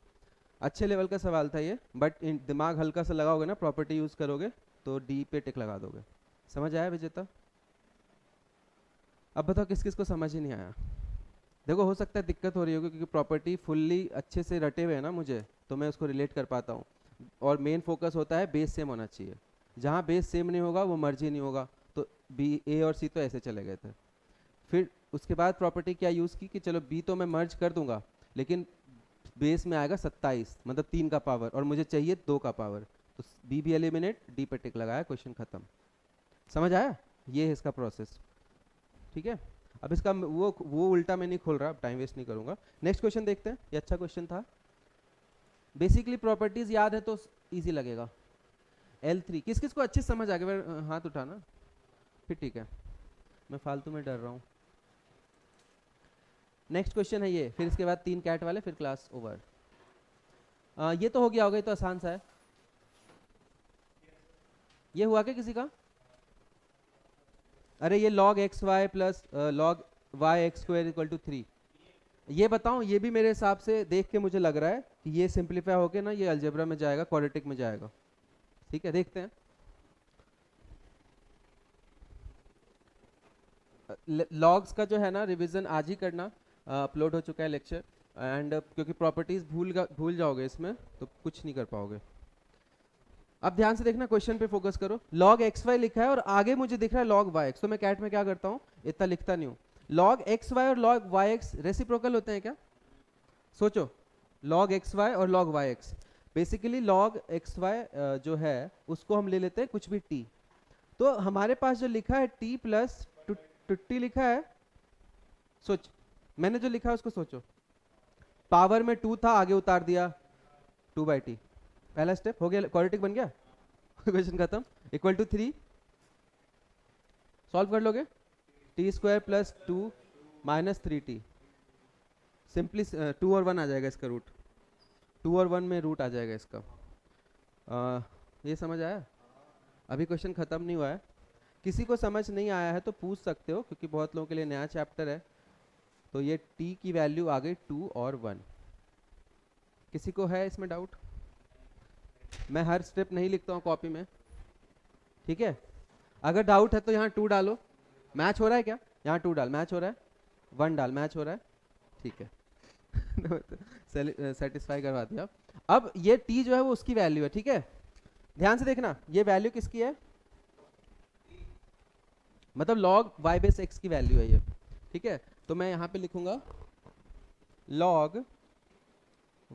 Speaker 1: अच्छे लेवल का सवाल था ये, बट दिमाग हल्का सा लगाओगे ना, प्रॉपर्टी यूज करोगे तो डी पे टिक लगा दोगे। समझ आया विजेता? अब बताओ किस किस को समझ ही नहीं आया? देखो हो सकता है दिक्कत हो रही होगी क्योंकि प्रॉपर्टी फुल्ली अच्छे से रटे हुए है ना मुझे, तो मैं उसको रिलेट कर पाता हूँ। और मेन फोकस होता है बेस सेम होना चाहिए, जहाँ बेस सेम नहीं होगा वो मर्ज ही नहीं होगा। तो बी, ए और सी तो ऐसे चले गए थे। फिर उसके बाद प्रॉपर्टी क्या यूज़ की कि चलो बी तो मैं मर्ज कर दूंगा, लेकिन बेस में आएगा 27, मतलब 3 का पावर, और मुझे चाहिए 2 का पावर, तो बी भी एलिमिनेट, डी पे टिक लगाया, क्वेश्चन खत्म। समझ आया? ये है इसका प्रोसेस। ठीक है, अब इसका वो उल्टा मैं नहीं खोल रहा, टाइम वेस्ट नहीं करूंगा। नेक्स्ट क्वेश्चन देखते हैं, ये अच्छा क्वेश्चन था। बेसिकली प्रॉपर्टीज याद है तो इजी लगेगा। L3 किस किस को अच्छे समझ आ गया? हाथ उठाना, फिर ठीक है, मैं फालतू में डर रहा हूँ। नेक्स्ट क्वेश्चन है ये, फिर इसके बाद 3 कैट वाले, फिर क्लास ओवर। ये तो हो गया होगा, ये तो आसान सा है। ये हुआ क्या किसी का? अरे ये log x y plus log y x square equal to 3, ये बताऊं, ये भी मेरे हिसाब से देख के मुझे लग रहा है कि ये सिंप्लीफाई होके ना ये अलजेब्रा में जाएगा, क्वाड्रेटिक में जाएगा। ठीक है, देखते हैं। लॉग्स का जो है ना रिवीजन आज ही करना, अपलोड हो चुका है लेक्चर, एंड क्योंकि प्रॉपर्टीज भूल जाओगे इसमें तो कुछ नहीं कर पाओगे। अब ध्यान से देखना, क्वेश्चन पे फोकस करो। log एक्स वाई लिखा है और आगे मुझे दिख रहा है log वाई एक्स, तो मैं कैट में क्या करता हूँ, इतना लिखता नहीं हूँ। log एक्स वाई और log वाई एक्स रेसिप्रोकल होते हैं क्या? सोचो, log एक्स वाई और log y x. Basically log x y जो है उसको हम ले लेते हैं कुछ भी t, तो हमारे पास जो लिखा है t प्लस टुट्टी लिखा है। सोच, मैंने जो लिखा है उसको सोचो, पावर में 2 था, आगे उतार दिया 2/t, पहला स्टेप हो गया, क्वाड्रेटिक बन गया, क्वेश्चन खत्म। इक्वल टू 3 सॉल्व कर लोगे, T square plus 2 minus 3t, simply 2 और 1 आ जाएगा इसका रूट, 2 और 1 में रूट आ जाएगा इसका। ये समझ आया? अभी क्वेश्चन खत्म नहीं हुआ है, किसी को समझ नहीं आया है तो पूछ सकते हो, क्योंकि बहुत लोगों के लिए नया चैप्टर है। तो ये t की वैल्यू आ गई 2 और 1। किसी को है इसमें डाउट? मैं हर स्टेप नहीं लिखता हूँ कॉपी में, ठीक है? अगर डाउट है तो यहाँ 2 डालो, मैच हो रहा है क्या? यहाँ 2 डाल, मैच हो रहा है, 1 डाल, मैच हो रहा है, ठीक है। सेटिस्फाई करवा दिया। अब ये t जो है वो उसकी वैल्यू है, ठीक है? ध्यान से देखना, ये वैल्यू किसकी है, मतलब log y बेस x की वैल्यू है ये, ठीक है? तो मैं यहाँ पे लिखूंगा log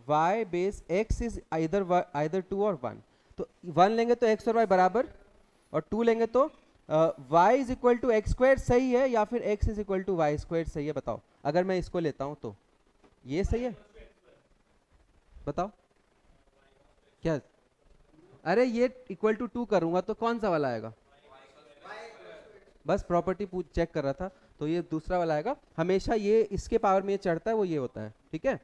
Speaker 1: y base x is either 2 और 1। तो 1 लेंगे तो x और y बराबर, और 2 लेंगे तो y is equal to x square सही है या फिर x is equal to y square सही है? बताओ, अगर मैं इसको लेता हूं तो ये सही है? बताओ क्या? अरे ये इक्वल टू 2 करूंगा तो कौन सा वाला आएगा? बस प्रॉपर्टी चेक कर रहा था, तो ये दूसरा वाला आएगा हमेशा, ये इसके पावर में ये चढ़ता है वो ये होता है, ठीक है?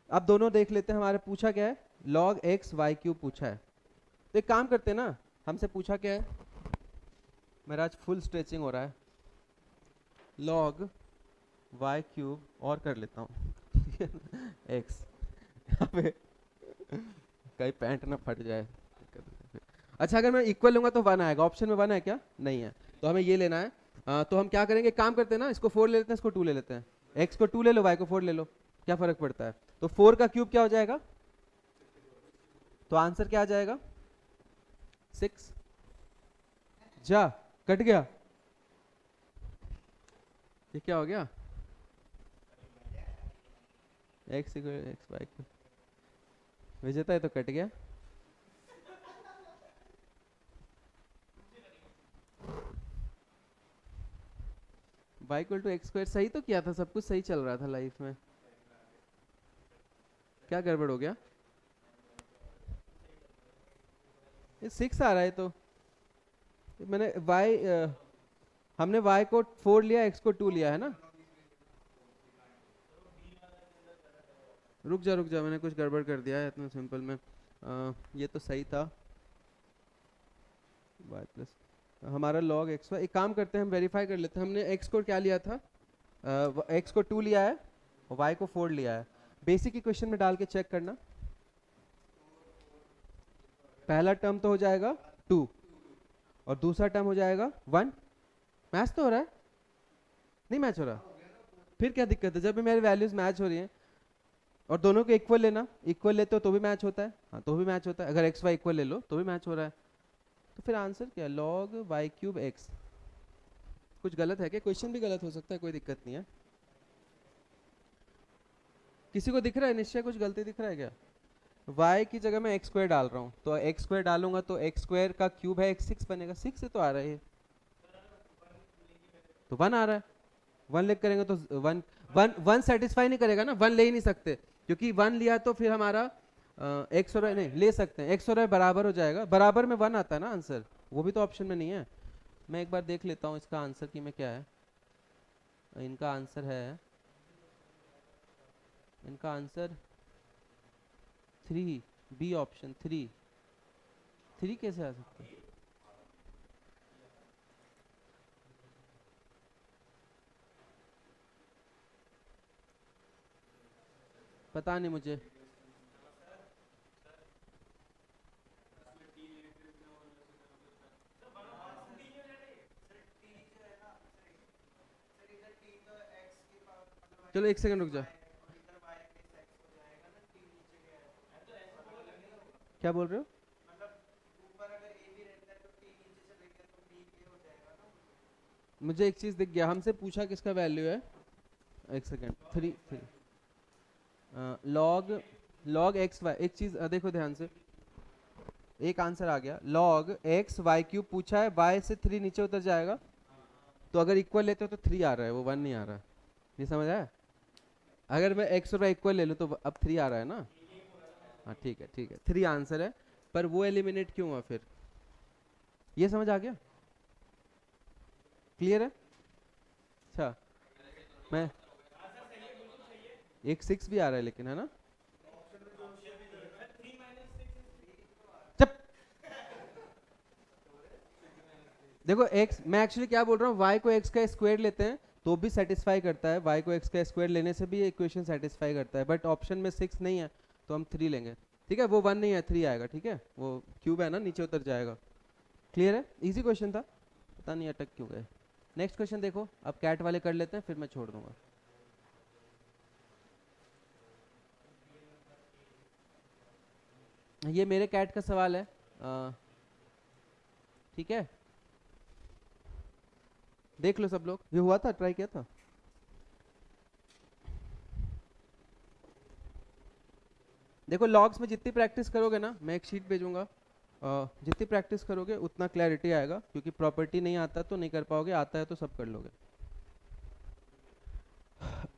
Speaker 1: अब दोनों देख लेते हैं, हमारे पूछा क्या है, log x y क्यूब पूछा है। तो एक काम करते हैं ना, हमसे पूछा क्या है, मेरा आज फुल स्ट्रेचिंग हो रहा है, log y क्यूब और कर लेता हूँ x, यहाँ पे कहीं पैंट ना फट जाए। अच्छा, अगर मैं इक्वल लूंगा तो 1 आएगा, ऑप्शन में 1 है क्या? नहीं है, तो हमें ये लेना है। तो हम क्या करेंगे, काम करते हैं ना, इसको 4 ले लेते हैं, इसको 2 ले लेते हैं, x को 2 ले लो, y को 4 ले लो, क्या फर्क पड़ता है? तो 4 का क्यूब क्या हो जाएगा, तो आंसर क्या आ जाएगा? 6। जा, कट गया, ये क्या हो गया, x x y विजेता है तो कट गया। y equal to x square, सही तो किया था, सब कुछ सही चल रहा था लाइफ में, क्या गड़बड़ हो गया? ये 6 आ रहा है, तो मैंने हमने y को 4 लिया, x को 2 लिया है ना? रुक जा, मैंने कुछ गड़बड़ कर दिया है इतना सिंपल में। ये तो सही था, y प्लस हमारा log x y। एक काम करते हैं, हम वेरीफाई कर लेते हैं। हमने x को क्या लिया था, x को 2 लिया है और y को 4 लिया है। बेसिक इक्वेशन में डाल के चेक करना। पहला टर्म तो हो जाएगा 2 और दूसरा टर्म हो जाएगा 1। मैच तो हो रहा है, नहीं मैच हो रहा? फिर क्या दिक्कत है? जब भी मेरी वैल्यूज मैच हो रही हैं और दोनों को इक्वल लेना, इक्वल लेते हो तो भी मैच होता है, हाँ तो भी मैच होता है। अगर एक्स वाई इक्वल ले लो तो भी मैच हो रहा है। तो फिर आंसर क्या है? log y cube x। कुछ गलत है क्या? क्वेश्चन भी गलत हो सकता है, कोई दिक्कत नहीं है। किसी को दिख रहा है निश्चय कुछ गलती दिख रहा है क्या? y की जगह मैं एक्स स्क्वायर डाल रहा हूँ, तो एक्स स्क्वायर डालूंगा तो एक्स स्क्वायर का क्यूब है x 6 बनेगा। 6 से तो आ रहा है ये, तो 1 आ रहा है। 1 लिख करेंगे तो 1 सेटिस्फाई नहीं करेगा ना, 1 ले ही नहीं सकते, क्योंकि 1 लिया तो फिर हमारा एक्स और नहीं ले सकते हैं, एक्स और बराबर हो जाएगा। बराबर में 1 आता है ना आंसर, वो भी तो ऑप्शन में नहीं है। मैं एक बार देख लेता हूँ इसका आंसर की में क्या है। इनका आंसर है, इनका आंसर 3, बी ऑप्शन 3। 3 कैसे आ सकता है? पता नहीं मुझे। चलो एक सेकंड रुक जा। क्या बोल रहे हो? मुझे एक चीज दिख गया, हमसे पूछा किसका वैल्यू है। एक सेकंड, 3 log एक्स वाई। एक चीज देखो ध्यान से, एक आंसर आ गया। log x y क्यूब पूछा है, y से 3 नीचे उतर जाएगा, तो अगर इक्वल लेते हो तो 3 आ रहा है, वो 1 नहीं आ रहा है। ये समझ आया? अगर मैं x और y इक्वल ले लूँ तो अब 3 आ रहा है ना। हाँ ठीक है, 3 आंसर है, पर वो एलिमिनेट क्यों हुआ फिर? ये समझ आ गया? क्लियर है? अच्छा, मैं एक 6 भी आ रहा है लेकिन, है ना? चुप। देखो x, मैं एक्चुअली क्या बोल रहा हूँ, y को x का स्क्वायर लेते हैं तो भी सेटिस्फाई करता है, y को x का स्क्वायर लेने से भी इक्वेशन सेटिस्फाई करता है, बट ऑप्शन में 6 नहीं है तो हम 3 लेंगे। ठीक है, वो 1 नहीं है, 3 आएगा। ठीक है, वो क्यूब है ना, नीचे उतर जाएगा। क्लियर है? इजी क्वेश्चन था, पता नहीं अटक क्यों गए। नेक्स्ट क्वेश्चन देखो, अब कैट वाले कर लेते हैं फिर मैं छोड़ दूंगा। ये मेरे कैट का सवाल है, ठीक है, देख लो सब लोग। ये हुआ था, ट्राई किया था। देखो लॉग्स में जितनी प्रैक्टिस करोगे ना, मैं एक शीट भेजूंगा, जितनी प्रैक्टिस करोगे उतना क्लैरिटी आएगा, क्योंकि प्रॉपर्टी नहीं आता तो नहीं कर पाओगे, आता है तो सब कर लोगे।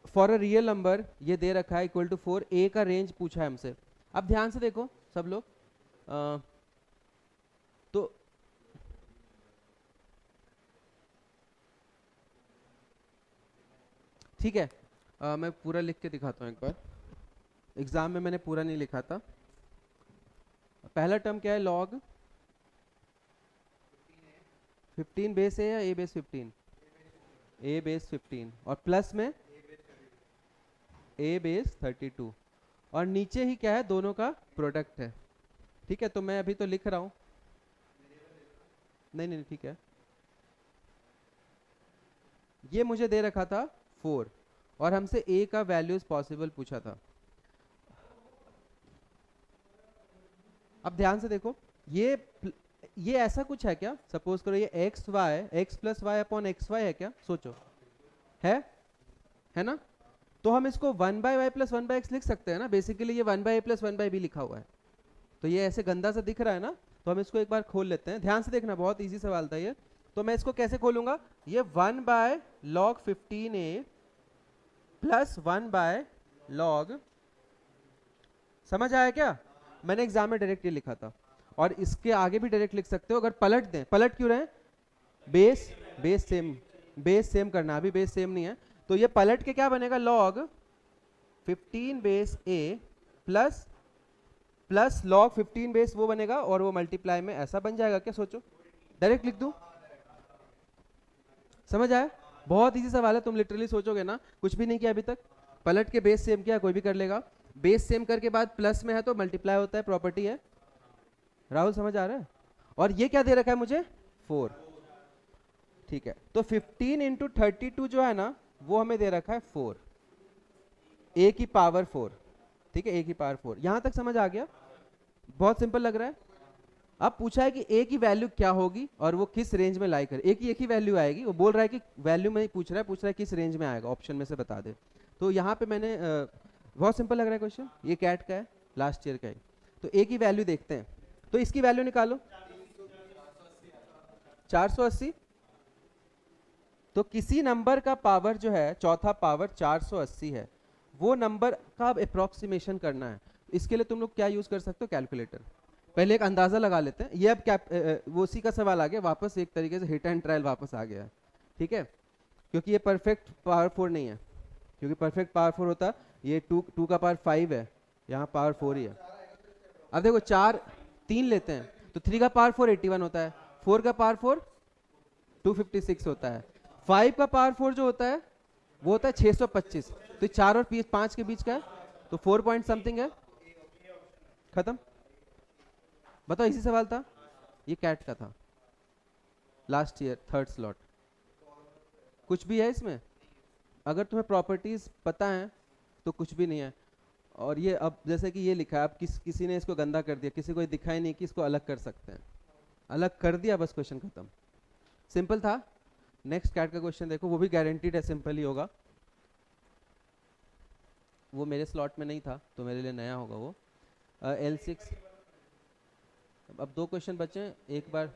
Speaker 1: फॉर अ रियल नंबर ये दे रखा है इक्वल टू 4, ए का रेंज पूछा है हमसे। अब ध्यान से देखो सब लोग, तो ठीक है, मैं पूरा लिख के दिखाता हूँ एक बार। एग्जाम में मैंने पूरा नहीं लिखा था। पहला टर्म क्या है? लॉग 15 बेस है या ए बेस 15? ए बेस 15 और प्लस में ए बेस 32, और नीचे ही क्या है? दोनों का प्रोडक्ट है। ठीक है, तो मैं अभी तो लिख रहा हूं, नहीं नहीं ठीक है। ये मुझे दे रखा था 4 और हमसे a का वैल्यूज पॉसिबल पूछा था। अब ध्यान से देखो, ये ऐसा कुछ है क्या? सपोज करो ये x plus y upon x y है क्या? सोचो, है ना? तो हम इसको 1 by y plus 1 by x लिख सकते हैं ना। बेसिकली ये 1 by a plus 1 by b लिखा हुआ है, तो ये ऐसे गंदा सा दिख रहा है ना, तो हम इसको एक बार खोल लेते हैं। ध्यान से देखना, बहुत इजी सवाल था ये। तो मैं इसको कैसे खोलूंगा? ये 1 by log 15a plus 1 by log, समझ आया क्या? मैंने एग्जाम में डायरेक्ट ये लिखा था, और इसके आगे भी डायरेक्ट लिख सकते हो अगर पलट दें। पलट क्यों रहे? बेस सेम करना, अभी बेस सेम नहीं है, तो ये पलट के क्या बनेगा? लॉग 15 बेस ए प्लस प्लस लॉग 15 बेस वो बनेगा और वो मल्टीप्लाई में ऐसा बन जाएगा क्या, सोचो डायरेक्ट लिख दूं, समझ आया? बहुत इजी सवाल है, तुम लिटरली सोचोगे ना, कुछ भी नहीं किया अभी तक, पलट के बेस सेम किया, कोई भी कर लेगा, बेस सेम करके बाद प्लस में है तो मल्टीप्लाई होता है, प्रॉपर्टी है। राहुल समझ आ रहा है? और ये क्या दे रखा है मुझे, 4, ठीक है। तो 15 इंटू 32 जो है ना वो हमें दे रखा है 4, ए की पावर 4, ठीक है, ए की पावर 4। यहां तक समझ आ गया? बहुत सिंपल लग रहा है। अब पूछा है कि ए की वैल्यू क्या होगी और वो किस रेंज में लाई करे। ए की एक ही वैल्यू आएगी, वो बोल रहा है कि वैल्यू में ही पूछ रहा है किस रेंज में आएगा, ऑप्शन में से बता दे। तो यहाँ पे मैंने बहुत सिंपल लग रहा है क्वेश्चन, ये कैट का है, लास्ट ईयर का है। तो ए की वैल्यू देखते हैं, तो इसकी वैल्यू निकालो 480। तो किसी नंबर का पावर जो है, चौथा पावर 480 है, वो नंबर का अप्रोक्सीमेशन करना है। इसके लिए तुम लोग क्या यूज कर सकते हो, कैलकुलेटर। पहले एक अंदाजा लगा लेते हैं। ये अब क्या वो उसी का सवाल आ गया वापस, एक तरीके से हिट एंड ट्रायल वापस आ गया है, ठीक है, क्योंकि ये परफेक्ट पावर 4 नहीं है, क्योंकि परफेक्ट पावर 4 होता ये 2 का पावर 5 है, यहाँ पावर 4 ही है। अब देखो 4 3 लेते हैं तो 3 का पावर 4 81 होता है, 4 का पावर 4 256 होता है, 5 का पावर 4 जो होता है वो होता है 625। तो 4 और 5 के बीच का है, तो 4 पॉइंट समथिंग है, खत्म। बताओ, इसी सवाल था, ये कैट का था, लास्ट ईयर 3rd स्लॉट। कुछ भी है इसमें? अगर तुम्हें प्रॉपर्टीज पता है तो कुछ भी नहीं है। और ये अब जैसे कि ये लिखा है, अब किसी ने इसको गंदा कर दिया, किसी को ये दिखा ही नहीं कि इसको अलग कर सकते हैं, अलग कर दिया, बस क्वेश्चन खत्म। सिंपल था। नेक्स्ट कैट का क्वेश्चन देखो, वो भी गारंटीड है सिंपल ही होगा, वो मेरे स्लॉट में नहीं था तो मेरे लिए नया होगा वो। L6। अब 2 क्वेश्चन बचे हैं, एक बार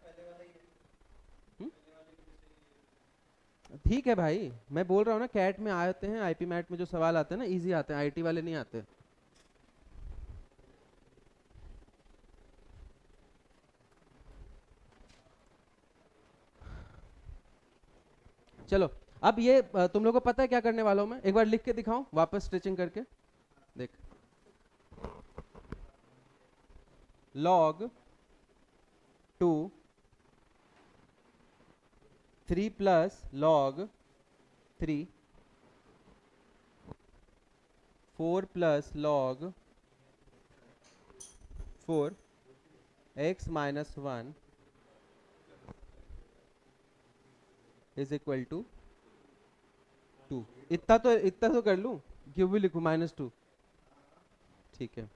Speaker 1: ठीक है भाई, मैं बोल रहा हूँ ना, कैट में आते हैं, आईपी मैट में जो सवाल आते हैं ना इजी आते हैं, आईटी वाले नहीं आते। चलो, अब ये तुम लोगों को पता है क्या करने वाला हूं मैं, एक बार लिख के दिखाऊं वापस स्ट्रेचिंग करके, देख। log 2 3 plus log 3 4 plus log 4 x minus 1 is equal to 2। इतना तो कर लूं, क्यों भी लिखूं -2, ठीक है।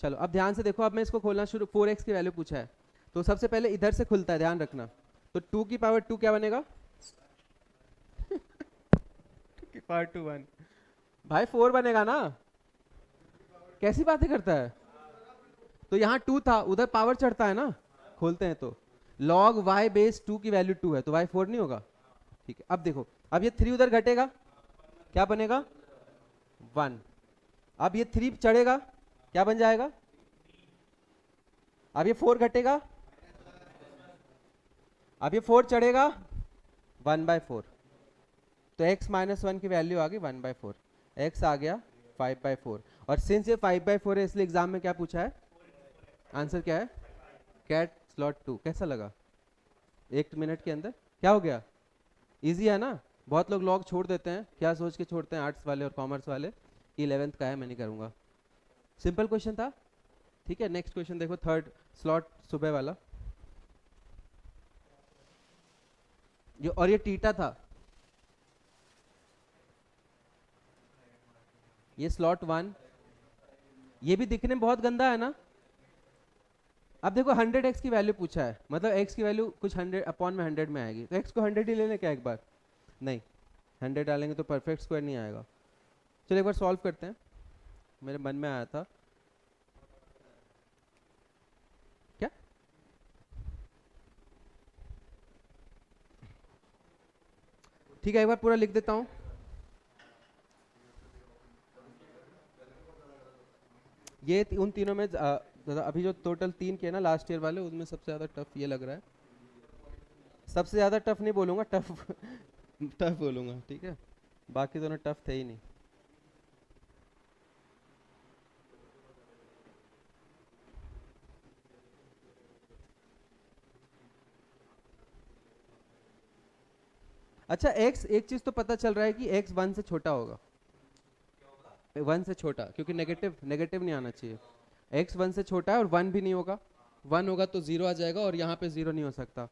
Speaker 1: चलो अब ध्यान से देखो, अब मैं इसको खोलना शुरू, 4x की वैल्यू पूछा है तो सबसे पहले इधर से खुलता है, ध्यान रखना। तो 2 की पावर 2 क्या बनेगा 2 की पावर 2 1, भाई 4 बनेगा ना, कैसी बातें करता है। तो यहाँ 2 था, उधर पावर चढ़ता है ना, खोलते हैं तो log y बेस 2 की वैल्यू 2 है तो y 4 नहीं होगा, ठीक है। अब देखो, अब ये 3 उधर घटेगा, क्या बनेगा 1। अब ये 3 चढ़ेगा, क्या बन जाएगा, अब ये 4 घटेगा, अब ये 4 चढ़ेगा 1/4। तो x माइनस 1 की वैल्यू आ गई 1/4, x आ गया 5/4। और सिंस ये 5/4 है इसलिए एग्जाम में क्या पूछा है, आंसर क्या है, कैट स्लॉट 2। कैसा लगा, 1 मिनट के अंदर क्या हो गया, इजी है ना। बहुत लोग लॉग छोड़ देते हैं, क्या सोच के छोड़ते हैं, आर्ट्स वाले और कॉमर्स वाले, 11th का है मैं नहीं करूंगा। सिंपल क्वेश्चन था, ठीक है। नेक्स्ट क्वेश्चन देखो, 3rd स्लॉट सुबह वाला, जो और ये टीटा था, ये स्लॉट 1, ये भी दिखने में बहुत गंदा है ना। अब देखो 100x की वैल्यू पूछा है, मतलब x की वैल्यू कुछ 100 अपॉन में 100 में आएगी, तो x को 100 ही ले लें क्या एक बार, नहीं 100 डालेंगे तो परफेक्ट स्क्वायर नहीं आएगा। चलो एक बार सॉल्व करते हैं, मेरे मन में आया था क्या, ठीक है एक बार पूरा लिख देता हूं। ये उन तीनों में अभी जो टोटल 3 किए ना लास्ट ईयर वाले, उनमें सबसे ज्यादा टफ ये लग रहा है, सबसे ज्यादा टफ नहीं बोलूंगा, टफ टफ बोलूंगा, ठीक है, बाकी दोनों टफ थे ही नहीं। अच्छा x, एक चीज तो पता चल रहा है कि x 1 से छोटा होगा, 1 से छोटा, क्योंकि नेगेटिव नेगेटिव नहीं आना चाहिए। x 1 से छोटा है और 1 भी नहीं होगा, 1 होगा तो 0 आ जाएगा और यहाँ पे 0 नहीं हो सकता।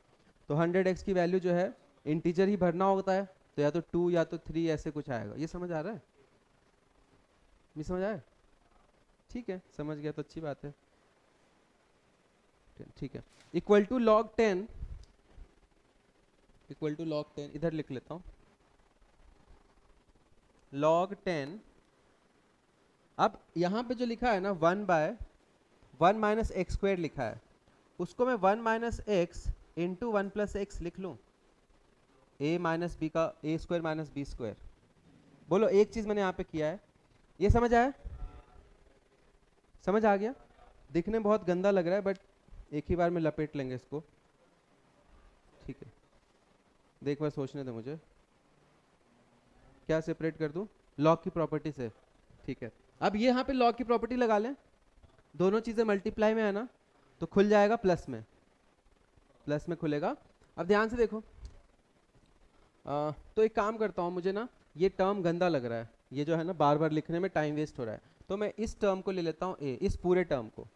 Speaker 1: तो 100x की वैल्यू जो है इंटीजर ही भरना होता है, तो या तो 2 या तो 3 ऐसे कुछ आएगा। ये समझ आ रहा है? नहीं समझ आया? ठीक है, समझ गया तो अच्छी बात है। ठीक है, equal to log 10, equal to log 10 इधर लिख लेता हूँ, log 10। अब यहाँ पे जो लिखा है ना 1 माइनस एक्स स्क्वायर लिखा है, उसको मैं 1 minus x into 1 plus x लिख लूँ, a माइनस बी का a square minus b square. बोलो, एक चीज मैंने यहाँ पे किया है, ये समझ आया? समझ आ गया? दिखने में बहुत गंदा लग रहा है बट एक ही बार में लपेट लेंगे इसको। ठीक है, देख बार सोचने दो मुझे, क्या सेपरेट कर दूं? लॉग की प्रॉपर्टी से। ठीक है, अब ये यहाँ पे लॉग की प्रॉपर्टी लगा लें, दोनों चीजें मल्टीप्लाई में है ना, तो खुल जाएगा प्लस में, प्लस में खुलेगा। अब ध्यान से देखो, तो एक काम करता हूँ, मुझे ना ये टर्म गंदा लग रहा है, ये जो है ना बार बार लिखने में टाइम वेस्ट हो रहा है, तो मैं इस टर्म को ले लेता हूँ a, इस पूरे टर्म को,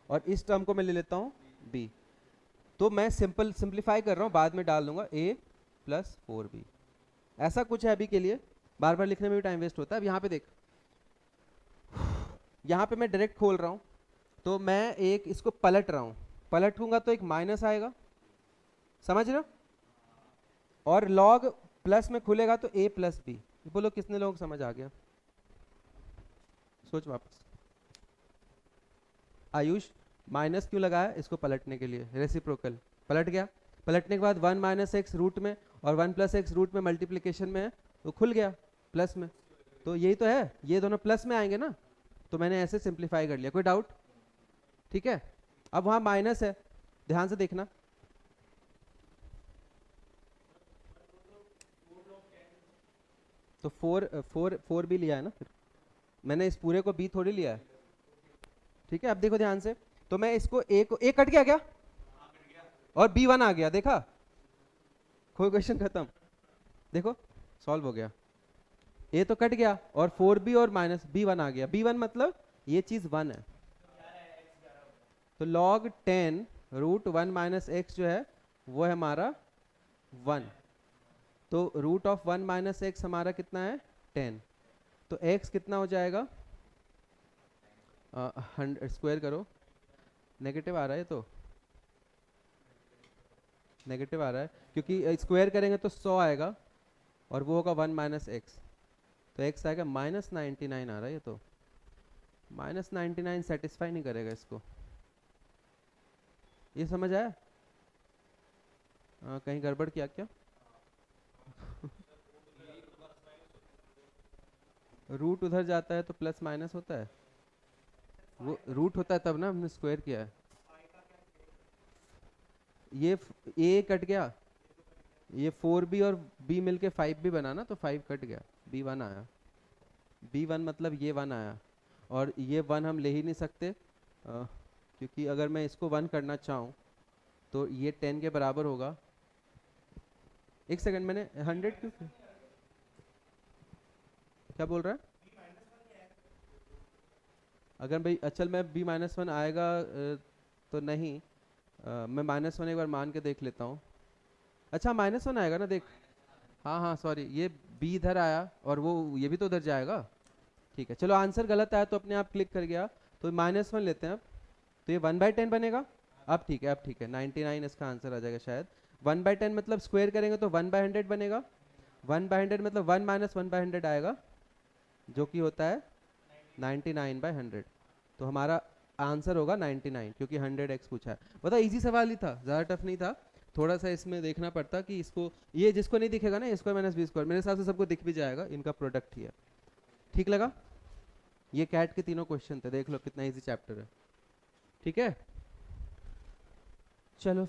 Speaker 1: और इस टर्म को मैं ले लेता हूँ b। तो मैं सिंप्लीफाई कर रहा हूँ, बाद में डाल दूंगा a प्लस 4b। ऐसा कुछ है अभी के लिए, बार बार लिखने में भी टाइम वेस्ट होता है। अब यहाँ पे देख, यहाँ पे मैं डायरेक्ट खोल रहा हूँ, तो मैं एक इसको पलट रहा हूँ, पलटूंगा तो एक माइनस आएगा, समझ रहे हो? और लॉग प्लस में खुलेगा तो a प्लस बी। बोलो कितने लोग समझ आ गया? सोच वापस। आयुष, माइनस क्यों लगाया? इसको पलटने के लिए, रेसिप्रोकल पलट गया, पलटने के बाद 1 माइनस एक्स रूट में और 1 प्लस एक्स रूट में मल्टीप्लीकेशन में है, तो खुल गया प्लस में। तो यही तो है, ये दोनों प्लस में आएंगे ना, तो मैंने ऐसे सिंप्लीफाई कर लिया। कोई डाउट? ठीक है, अब वहां माइनस है, ध्यान से देखना, तो 4 भी लिया है ना, फिर मैंने इस पूरे को b थोड़ी लिया है। ठीक है, अब देखो ध्यान से, तो मैं इसको a कट गया क्या? और b1 आ गया, देखा? कोई क्वेश्चन खत्म, देखो सॉल्व हो गया। a तो कट गया और 4b और माइनस b1 आ गया, b1 मतलब ये चीज 1 है, तो log 10 रूट 1 माइनस एक्स जो है वो है हमारा 1, तो रूट ऑफ 1 माइनस एक्स हमारा कितना है? 10। तो x कितना हो जाएगा? 100 स्क्वायर करो, नेगेटिव आ रहा है, तो नेगेटिव आ रहा है क्योंकि स्क्वायर करेंगे तो 100 आएगा और वो होगा 1 माइनस एक्स, तो x आएगा माइनस 99 आ रहा है, ये तो माइनस 99 सेटिस्फाई नहीं करेगा इसको। ये समझ आया? कहीं गड़बड़ किया क्या? रूट उधर जाता है तो प्लस माइनस होता है, वो रूट होता है तब ना हमने स्क्वायर किया है। ये a कट गया, ये 4b और b मिलके 5b बना ना, तो 5 कट गया, b1 आया, b1 मतलब ये 1 आया, और ये 1 हम ले ही नहीं सकते, क्योंकि अगर मैं इसको 1 करना चाहूँ तो ये 10 के बराबर होगा। एक सेकंड, मैंने 100 क्यों, क्या बोल रहा है? अगर भाई अचल में b-1 आएगा तो नहीं, मैं -1 एक बार मान के देख लेता हूँ। अच्छा -1 आएगा ना, देख, हाँ हाँ सॉरी, ये b इधर आया और वो ये भी तो उधर जाएगा। ठीक है, चलो आंसर गलत आया तो अपने आप क्लिक कर गया, तो -1 लेते हैं अब, तो ये 1/10 बनेगा। अब ठीक है, अब ठीक है, 99 इसका आंसर आ जाएगा शायद। 1/10 मतलब स्क्वायर करेंगे तो 1/100 बनेगा, 1/100 मतलब 1 माइनस 1/100 आएगा, जो कि होता है 99/100। तो हमारा आंसर होगा 99, क्योंकि 100x पूछा है। बताओ, इजी सवाल ही था, ज़्यादा टफ नहीं था, थोड़ा सा इसमें देखना पड़ता कि इसको, ये जिसको नहीं दिखेगा ना a square minus b square, मेरे हिसाब से सबको दिख भी जाएगा, इनका प्रोडक्ट ही है। ठीक लगा? ये कैट के तीनों क्वेश्चन थे, देख लो कितना इजी चैप्टर है। ठीक है, चलो